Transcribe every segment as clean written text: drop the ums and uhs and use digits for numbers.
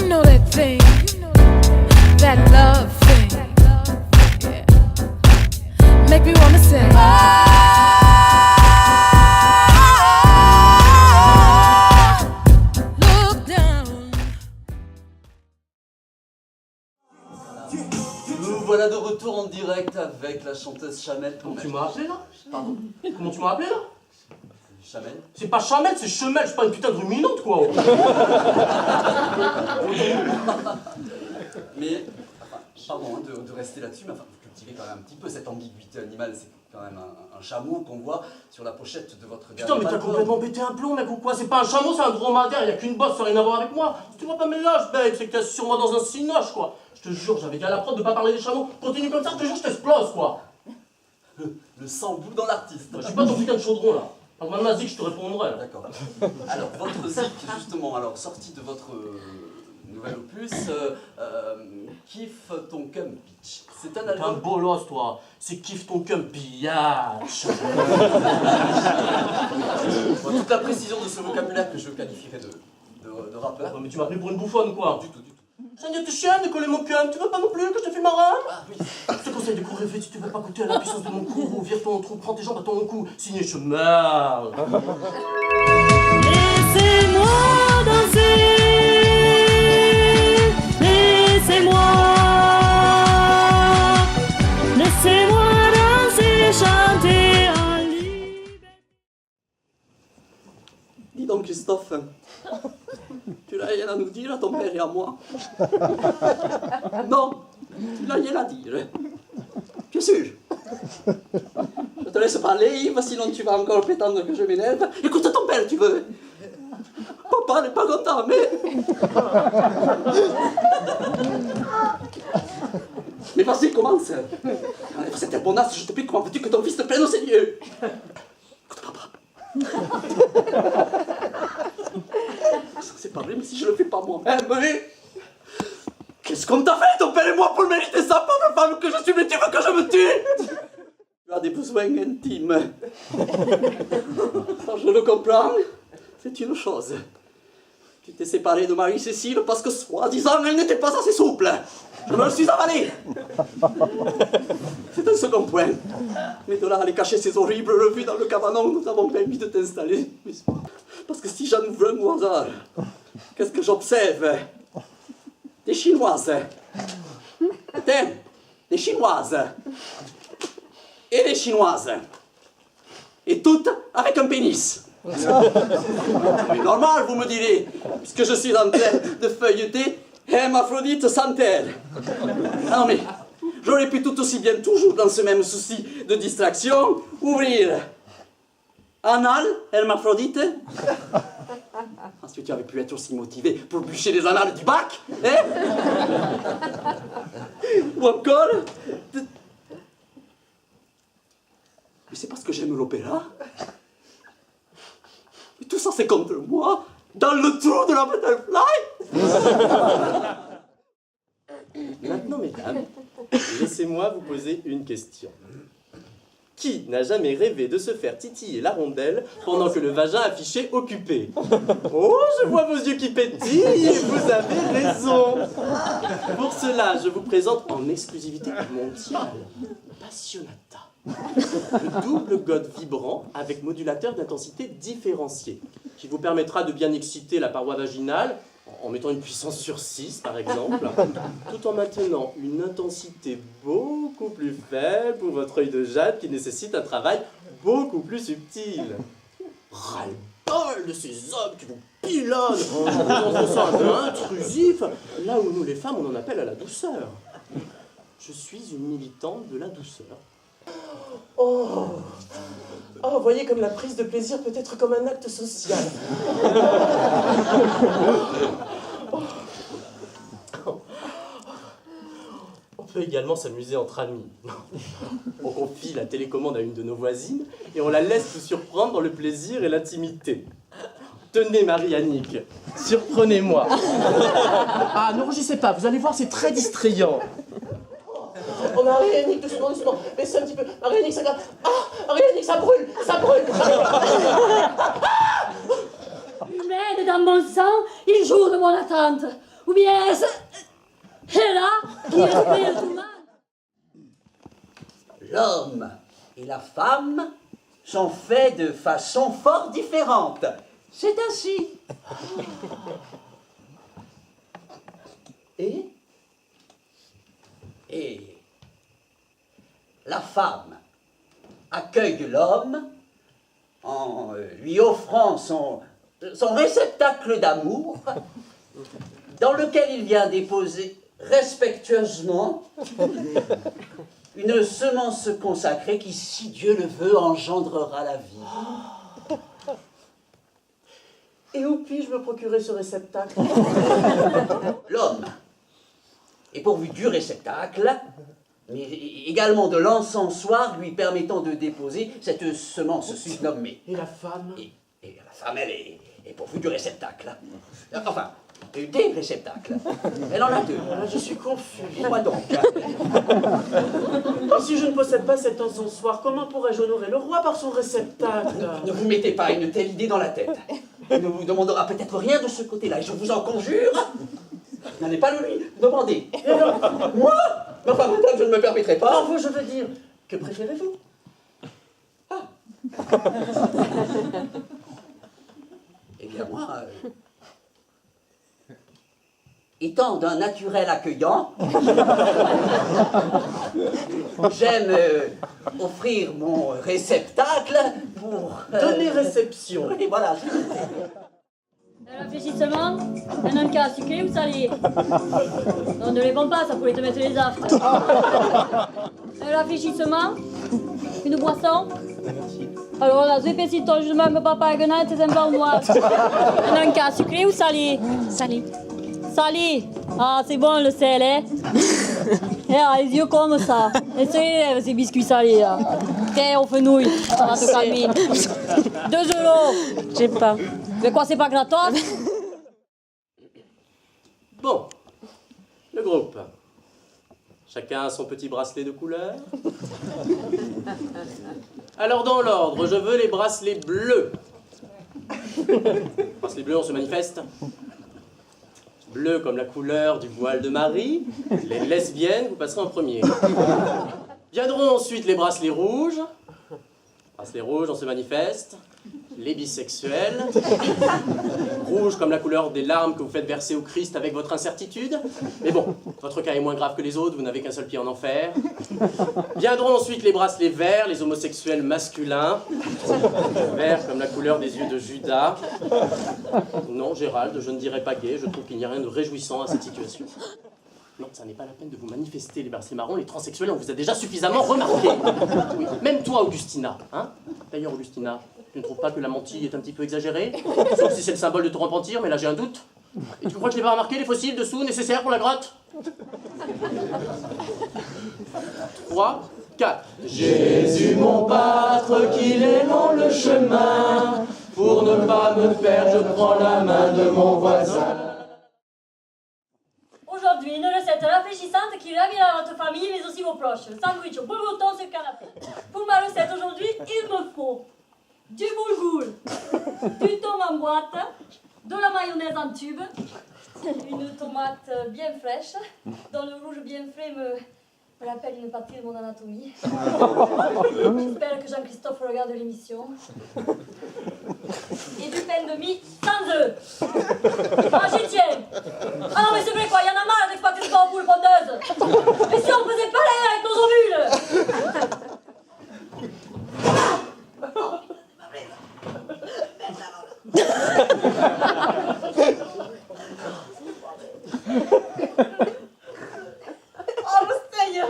You know that thing, that love thing. Yeah. Make me wanna say, look down. Nous voilà de retour en direct avec la chanteuse Chamel. Comment tu m'as appelé là? Pardon? Comment tu m'as appelé là? Chamel. C'est pas Chamel, c'est Chemel, je suis pas une putain de ruminante quoi. Mais, pardon hein, de rester là-dessus, mais enfin, vous cultivez quand même un petit peu cette ambiguïté animale. C'est quand même un chameau qu'on voit sur la pochette de votre Putain, mais t'as complètement pété un plomb, mec, ou quoi? C'est pas un chameau, c'est un dromadaire, y'a qu'une bosse, ça n'a rien à voir avec moi. Si tu vois pas mes lâches, mec, c'est que t'es sur moi dans un cinoche, quoi. Je te jure, j'avais qu'à la prod de pas parler des chameaux. Continue comme ça, je te jure, je t'explose, quoi. Le sang bout dans l'artiste. Je suis pas ton putain de chaudron, là. Alors maintenant, Zik, je te répondrai. D'accord. Alors, votre Zik, justement, alors, sorti de votre nouvel opus, Kiffe ton cum bitch. C'est un T'es un album... bolos, toi. C'est kiffe ton cum pillage. Bon, toute la précision de ce vocabulaire que je qualifierais de rappeur. Non, mais tu m'as pris pour une bouffonne, quoi. Du tout, du tout. Ça n'y te chienne de coller mon cum, tu veux pas non plus que je te file ma rame? Ah oui. Je te conseille de courir vite si tu veux pas goûter à la puissance de mon courroux. Vire ton trou, prends tes jambes à ton cou. Signé Chemel. Laissez-moi danser, laissez-moi danser, chanter en liberté. Dis donc, Christophe, tu n'as rien à nous dire à ton père et à moi? Non, tu n'as rien à dire. Bien sûr. Je te laisse parler, Yves, sinon tu vas encore prétendre que je m'énerve. Écoute ton père, tu veux. Papa n'est pas content, mais... Mais vas-y, commence. Enlève cette herbonasse, je te prie, comment veux-tu que ton fils te prenne au sérieux? Écoute, papa. Ça, c'est pas vrai, mais si je le fais pas moi-même, mais... Qu'est-ce qu'on t'a fait, ton père et moi, pour mériter ça, pauvre femme que je suis, mais tu veux que je me tue? Tu as des besoins intimes. Alors, je le comprends, c'est une chose. Tu t'es séparé de Marie-Cécile parce que, soi-disant, elle n'était pas assez souple. Je me le suis avalé. C'est un second point. Mais de là à aller cacher ces horribles revues dans le cabanon, nous avons permis de t'installer. Parce que si j'en ouvre un au hasard, qu'est-ce que j'observe? Des Chinoises. Tiens, des Chinoises. Et des Chinoises. Et toutes avec un pénis. Mais normal, vous me direz, puisque je suis en train de feuilleter Hermaphrodite sans terre. Non mais, j'aurais pu tout aussi bien, toujours dans ce même souci de distraction, ouvrir anal, Hermaphrodite. Ensuite, tu avais pu être aussi motivé pour bûcher les annales du bac, hein? Ou encore... Mais c'est parce que j'aime l'opéra. Et tout ça, c'est contre moi, dans le trou de la butterfly. Maintenant, mesdames, laissez-moi vous poser une question. Qui n'a jamais rêvé de se faire titiller la rondelle pendant que le vagin affiché occupé? Oh, je vois vos yeux qui pétillent, vous avez raison. Pour cela, je vous présente en exclusivité mondiale Passionata. Le double god vibrant avec modulateur d'intensité différencié, qui vous permettra de bien exciter la paroi vaginale en mettant une puissance sur 6 par exemple, tout en maintenant une intensité beaucoup plus faible pour votre œil de jade qui nécessite un travail beaucoup plus subtil. Ras-le-bol de ces hommes qui vous pilonnent en faisant ça un peu intrusif, là où nous les femmes on en appelle à la douceur. Je suis une militante de la douceur. Oh, voyez comme la prise de plaisir peut être comme un acte social. On peut également s'amuser entre amis. On confie la télécommande à une de nos voisines et on la laisse vous surprendre dans le plaisir et l'intimité. Tenez, Marie-Annick, surprenez-moi. Ah, ne rougissez pas, vous allez voir, c'est très distrayant. Oh, Marie-Annick, doucement, baissez un petit peu. Marie-Annick, ça... Ah, Marie-Annick, ça brûle. Humaine dans mon sang, il joue de mon attente. Ou bien est-ce Hela qui respire tout mal? L'homme et la femme sont faits de façon fort différente. C'est ainsi. Et la femme accueille l'homme en lui offrant son réceptacle d'amour dans lequel il vient déposer respectueusement une semence consacrée qui, si Dieu le veut, engendrera la vie. Et où puis-je me procurer ce réceptacle? L'homme est pourvu du réceptacle, mais également de l'encensoir lui permettant de déposer cette semence surnommée. Et la femme? Et la femme, elle est pourvue du réceptacle. Enfin, des réceptacles. Elle en a deux. Voilà, je suis confus. Dis-moi donc. Et si je ne possède pas cet encensoir, comment pourrais-je honorer le roi par son réceptacle? Ne vous mettez pas une telle idée dans la tête. Il ne vous demandera peut-être rien de ce côté-là, et je vous en conjure, n'allez pas le lui demander. Et alors, moi? Mais enfin, madame, je ne me permettrai pas. Non, vous, je veux dire, que préférez-vous? Eh bien, moi, étant d'un naturel accueillant, j'aime offrir mon réceptacle pour... Donner réception. Et voilà. Réfléchissement, un encas sucré ou salé? Non, ne réponds pas, ça pourrait te mettre les aftes. Un réfléchissement, une boisson. Alors là, c'est petit, toi, je m'aime papa, et c'est sympa ou moi. Un encas sucré ou salé? Salé. Salé. Ah, c'est bon le sel, hein? Et ah, les yeux comme ça. Et c'est ces biscuits salés, là. Tiens, on fenouille, ça va te calmer. 2 €. J'ai pas. Mais quoi, c'est pas gratos? Bon, le groupe. Chacun a son petit bracelet de couleur. Alors dans l'ordre, je veux les bracelets bleus. Bracelets bleus, on se manifeste. Bleu comme la couleur du voile de Marie. Les lesbiennes, vous passerez en premier. Viendront ensuite les bracelets rouges. Bracelets rouges, on se manifeste. Les bisexuels. Rouge comme la couleur des larmes que vous faites verser au Christ avec votre incertitude. Mais bon, votre cas est moins grave que les autres, vous n'avez qu'un seul pied en enfer. Viendront ensuite les bracelets verts, les homosexuels masculins. Vert comme la couleur des yeux de Judas. Non, Gérald, je ne dirais pas gay, je trouve qu'il n'y a rien de réjouissant à cette situation. Non, ça n'est pas la peine de vous manifester, les bracelets marrons, les transsexuels, on vous a déjà suffisamment remarqué. Oui, même toi, Augustina. Hein? D'ailleurs, Augustina, tu ne trouves pas que la mantille est un petit peu exagérée? Sauf si c'est le symbole de ton repentir, mais là j'ai un doute. Et tu crois que je n'ai pas remarqué les fossiles dessous nécessaires pour la grotte? 3, 4. Jésus, mon pâtre, qu'il est long le chemin. Pour ne pas me perdre, je prends la main de mon voisin. Aujourd'hui, une recette rafraîchissante qui ravira votre famille, mais aussi vos proches. Le sandwich au bourgoton sur le canapé. Pour ma recette aujourd'hui, il me faut du boulgour, du thon en boîte, de la mayonnaise en tube, une tomate bien fraîche, dont le rouge bien frais me rappelle une partie de mon anatomie. J'espère que Jean-Christophe regarde l'émission. Et du pain de mie sans œufs. Ah, j'y tiens. Ah non, mais c'est vrai quoi, il y en a marre d'exploiter ce corps pour le pondeuse. Mais si on faisait pareil avec nos ovules. Oh, le Seigneur.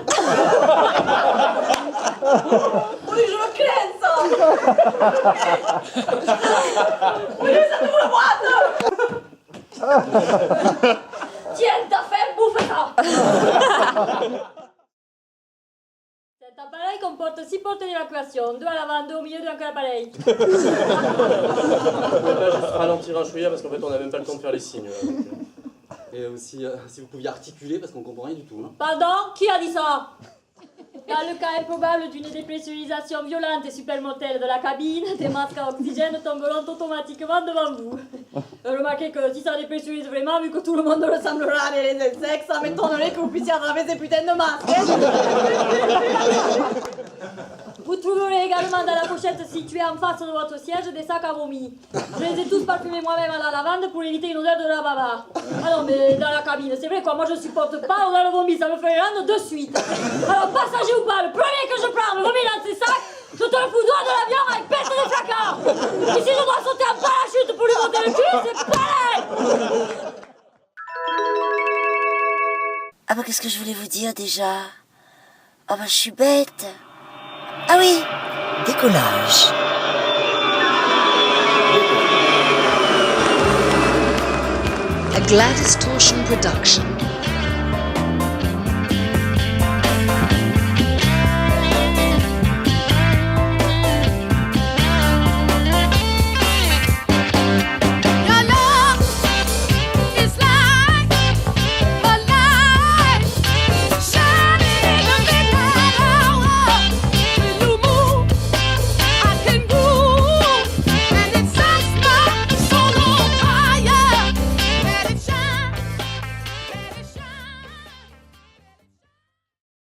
Oui, je le crains, ça. Oui, ça nous le boîte. Tiens, t'as fait, bouffe ça. Cet appareil comporte 6 portes d'évacuation, 2 à l'avant, 2 au milieu, 2 dans quel appareil? On peut pas juste ralentir un chouïa parce qu'en fait on n'a même pas le temps de faire les signes. Là, donc. Et aussi, si vous pouviez articuler, parce qu'on comprend rien du tout. Hein. Pardon? Qui a dit ça? Dans le cas improbable d'une dépressurisation violente et supermortelle de la cabine, des masques à oxygène tomberont automatiquement devant vous. Le remarquez que si ça dépressurise vraiment, vu que tout le monde ressemblera à des insectes, ça m'étonnerait que vous puissiez attraper ces putains de masques. Vous trouverez également dans la pochette située en face de votre siège des sacs à vomi. Je les ai tous parfumés moi-même à la lavande pour éviter une odeur de lavaba. Ah non, mais dans la cabine, c'est vrai quoi, moi je supporte pas l'odeur de vomi, ça me fait rendre de suite. Alors, passager ou pas, le premier que je prends, le vomi dans ses sacs, je te le fous droit de l'avion avec peste de flacard. Et si je dois sauter en parachute pour lui monter le cul, c'est pareil. Ah bah qu'est-ce que je voulais vous dire déjà? Ah bah je suis bête. Ah oui, décollage. A Gladys Torsion production.